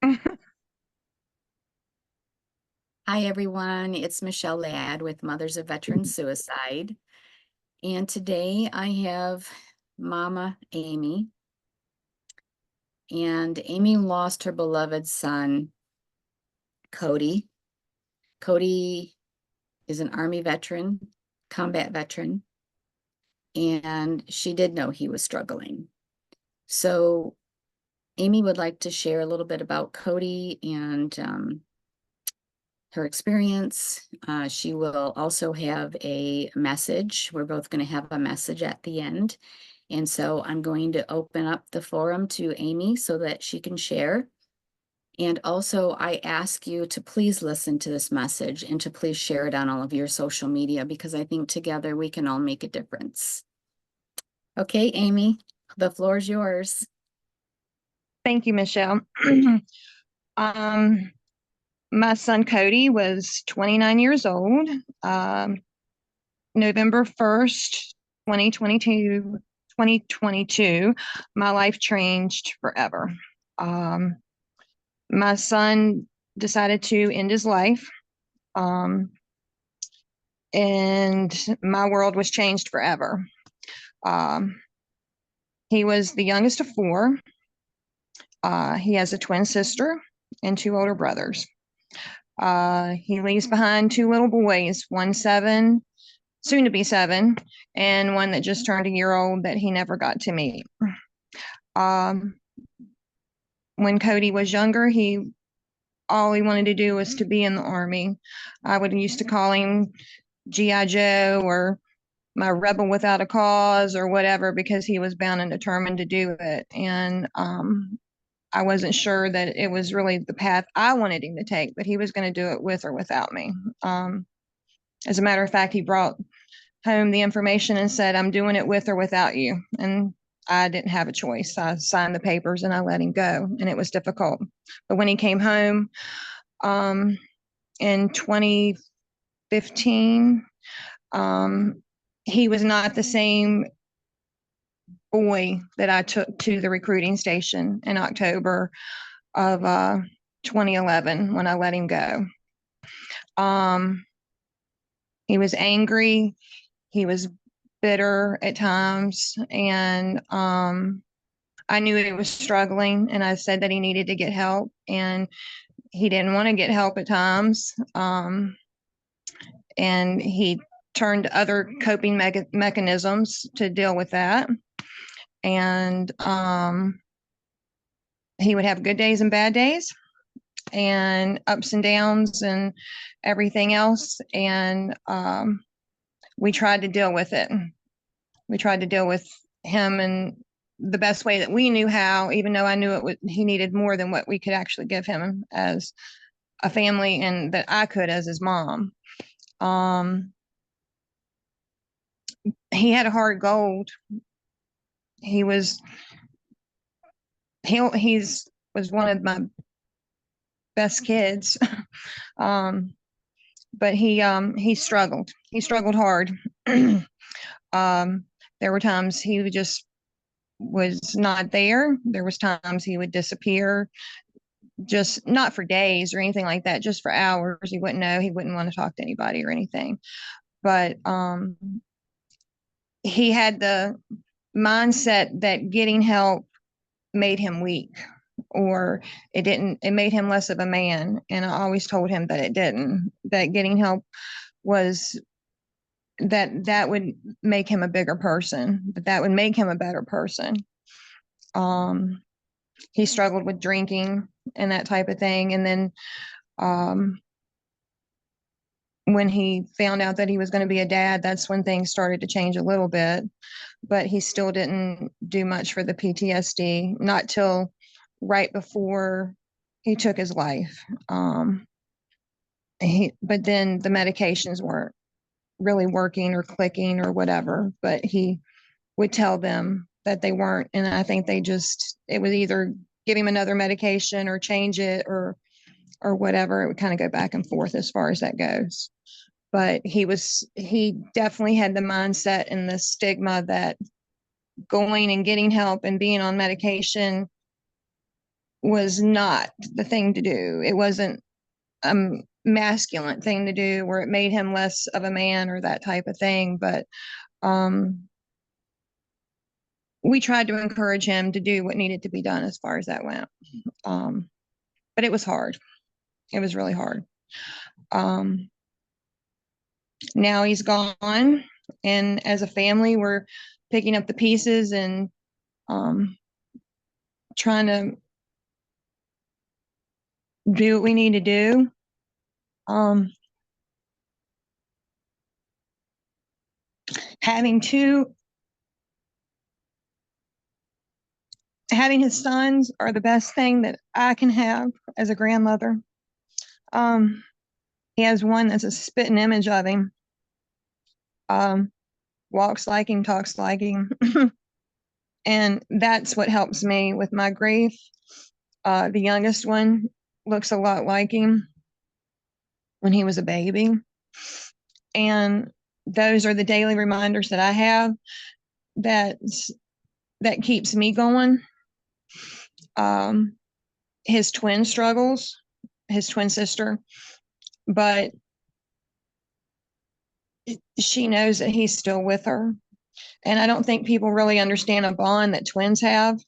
Hi, everyone. It's Michelle Ladd with Mothers of Veteran Suicide. And today I have Mama Amy. And Amy lost her beloved son, Codey. Codey is an Army veteran, combat veteran, and she did know he was struggling. So Amy would like to share a little bit about Codey and her experience. She will also have a message. We're both going to have a message at the end. And so I'm going to open up the forum to Amy so that she can share. And also, I ask you to please listen to this message and to please share it on all of your social media, because I think together we can all make a difference. Okay, Amy, the floor is yours. Thank you, Michelle. My son Cody was 29 years old. November 1st, 2022, my life changed forever. My son decided to end his life, and my world was changed forever. He was the youngest of four. He has a twin sister and two older brothers. He leaves behind two little boys, one 7, soon to be 7, and one that just turned a year old that he never got to meet. When Cody was younger, all he wanted to do was to be in the Army. I would used to call him G.I. Joe or my rebel without a cause or whatever, because he was bound and determined to do it. And I wasn't sure that it was really the path I wanted him to take, but he was going to do it with or without me. As a matter of fact, he brought home the information and said, "I'm doing it with or without you." And I didn't have a choice. I signed the papers and I let him go, and it was difficult. But when he came home in 2015, he was not the same boy that I took to the recruiting station in October of 2011 when I let him go. He was angry. He was bitter at times, and I knew he was struggling, and I said that he needed to get help, and he didn't want to get help at times, and he turned to other coping mechanisms to deal with that. And he would have good days and bad days and ups and downs and everything else, and we tried to deal with it. We tried to deal with him in the best way that we knew how, even though I knew he needed more than what we could actually give him as a family and that I could as his mom. He had a heart of gold. He was one of my best kids. But he struggled. He struggled hard. There were times he just was not there. There was times he would disappear, just not for days or anything like that, just for hours. He wouldn't know. He wouldn't want to talk to anybody or anything. But he had the mindset that getting help made him weak, or it made him less of a man. And I always told him that it didn't, that getting help was that would make him a bigger person, that would make him a better person. He struggled with drinking and that type of thing. And then when he found out that he was going to be a dad, that's when things started to change a little bit. But he still didn't do much for the PTSD, not till right before he took his life. But then the medications weren't really working or clicking or whatever, but he would tell them that they weren't. And I think it would either give him another medication or change it or whatever. It would kind of go back and forth as far as that goes. But he definitely had the mindset and the stigma that going and getting help and being on medication was not the thing to do. It wasn't a masculine thing to do where it made him less of a man or that type of thing. But we tried to encourage him to do what needed to be done as far as that went. But it was hard. It was really hard. Now he's gone, and as a family, we're picking up the pieces and trying to do what we need to do. Having his sons are the best thing that I can have as a grandmother. He has one that's a spitting image of him. Walks like him, talks like him. And that's what helps me with my grief. The youngest one looks a lot like him when he was a baby. And those are the daily reminders that I have that keeps me going. His twin struggles, his twin sister, but she knows that he's still with her. And I don't think people really understand a bond that twins have.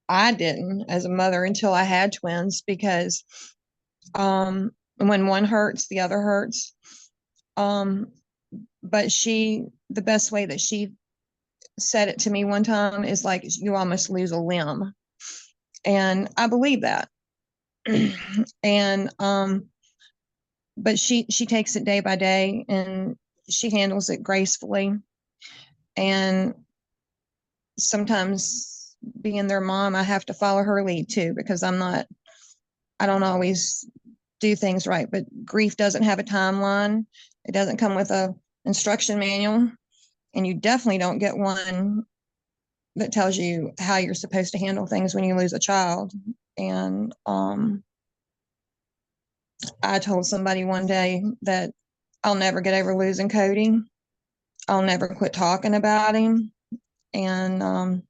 I didn't as a mother until I had twins, because when one hurts, the other hurts. But the best way that she said it to me one time is like, you almost lose a limb. And I believe that. And but she takes it day by day, and she handles it gracefully. And sometimes, being their mom, I have to follow her lead too, because I don't always do things right. But grief doesn't have a timeline. It doesn't come with a instruction manual, and you definitely don't get one that tells you how you're supposed to handle things when you lose a child. And I told somebody one day that I'll never get over losing Codey. I'll never quit talking about him. And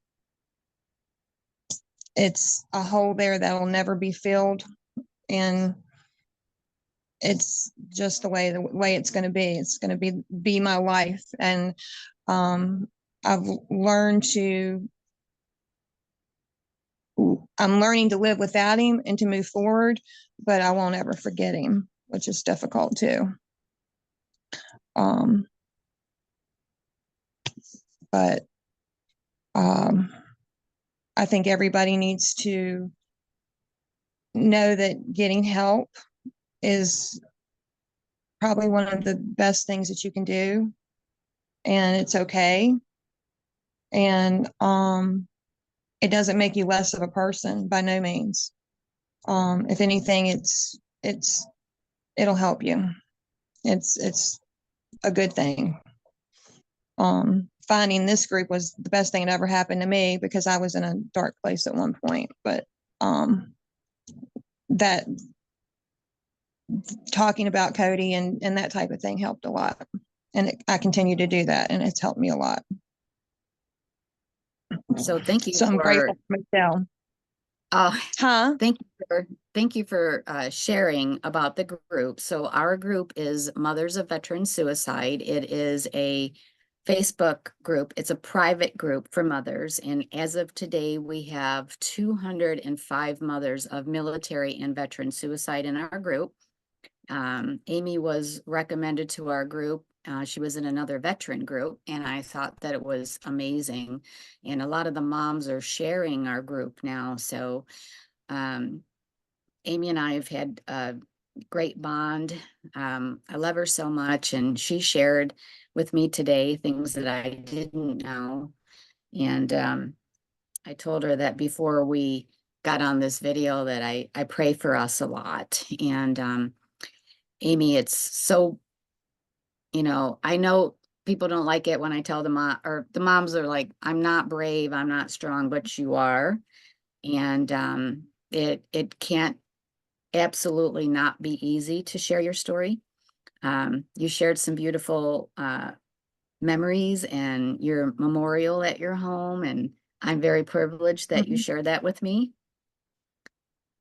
it's a hole there that will never be filled. And it's just the way it's going to be. It's going to be my life. And I've learned I'm learning to live without him and to move forward, but I won't ever forget him, which is difficult too. But I think everybody needs to know that getting help is probably one of the best things that you can do, and it's okay. And it doesn't make you less of a person, by no means. If anything, it'll help you. It's a good thing. Finding this group was the best thing that ever happened to me, because I was in a dark place at one point. But that talking about Codey and that type of thing helped a lot. And I continue to do that, and it's helped me a lot. So thank you So I'm grateful for Michele. Thank you for sharing about the group. So our group is Mothers of Veteran Suicide. It is a Facebook group. It's a private group for mothers. And as of today, we have 205 mothers of military and veteran suicide in our group. Amy was recommended to our group. She was in another veteran group, and I thought that it was amazing. And a lot of the moms are sharing our group now. So Amy and I have had a great bond. I love her so much, and she shared with me today things that I didn't know. And I told her that before we got on this video that I pray for us a lot. And Amy, it's so, I know people don't like it when I tell the mom, or the moms are like, I'm not brave, I'm not strong, but you are. And it can't absolutely not be easy to share your story. You shared some beautiful memories and your memorial at your home, and I'm very privileged that you shared that with me.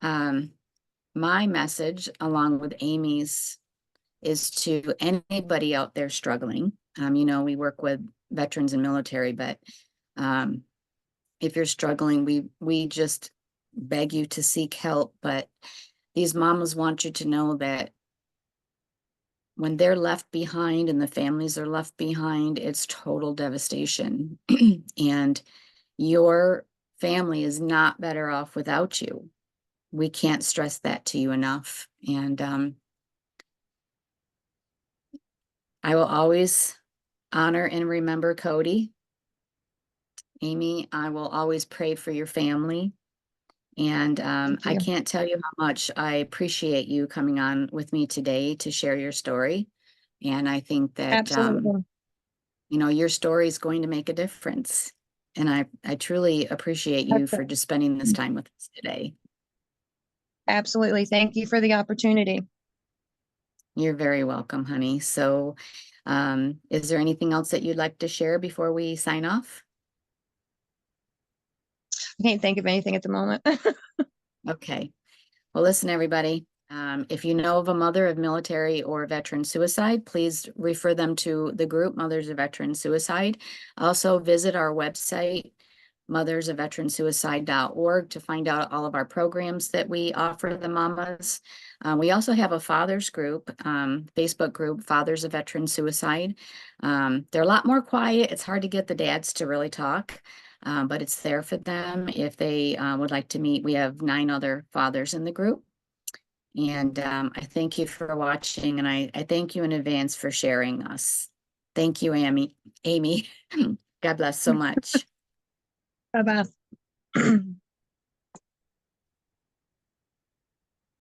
My message, along with Amy's, is to anybody out there struggling. We work with veterans and military, but if you're struggling, we just beg you to seek help. But these mamas want you to know that when they're left behind and the families are left behind, it's total devastation. And your family is not better off without you. We can't stress that to you enough. And I will always honor and remember Codey. Amy, I will always pray for your family. And Thank I you. can't tell you how much I appreciate you coming on with me today to share your story. And I think that, Absolutely. your story is going to make a difference. And I truly appreciate you for just spending this time with us today. Absolutely. Thank you for the opportunity. You're very welcome, honey. So, is there anything else that you'd like to share before we sign off? I can't think of anything at the moment. Okay. Well, listen, everybody. If you know of a mother of military or veteran suicide, please refer them to the group Mothers of Veteran Suicide. Also, visit our website, mothersofveteransuicide.org, to find out all of our programs that we offer the mamas. We also have a fathers group, Facebook group, Fathers of Veteran Suicide. They're a lot more quiet. It's hard to get the dads to really talk. But it's there for them if they would like to meet. We have 9 other fathers in the group. And I thank you for watching, and I thank you in advance for sharing us. Thank you, Amy. God bless so much. Bye bye.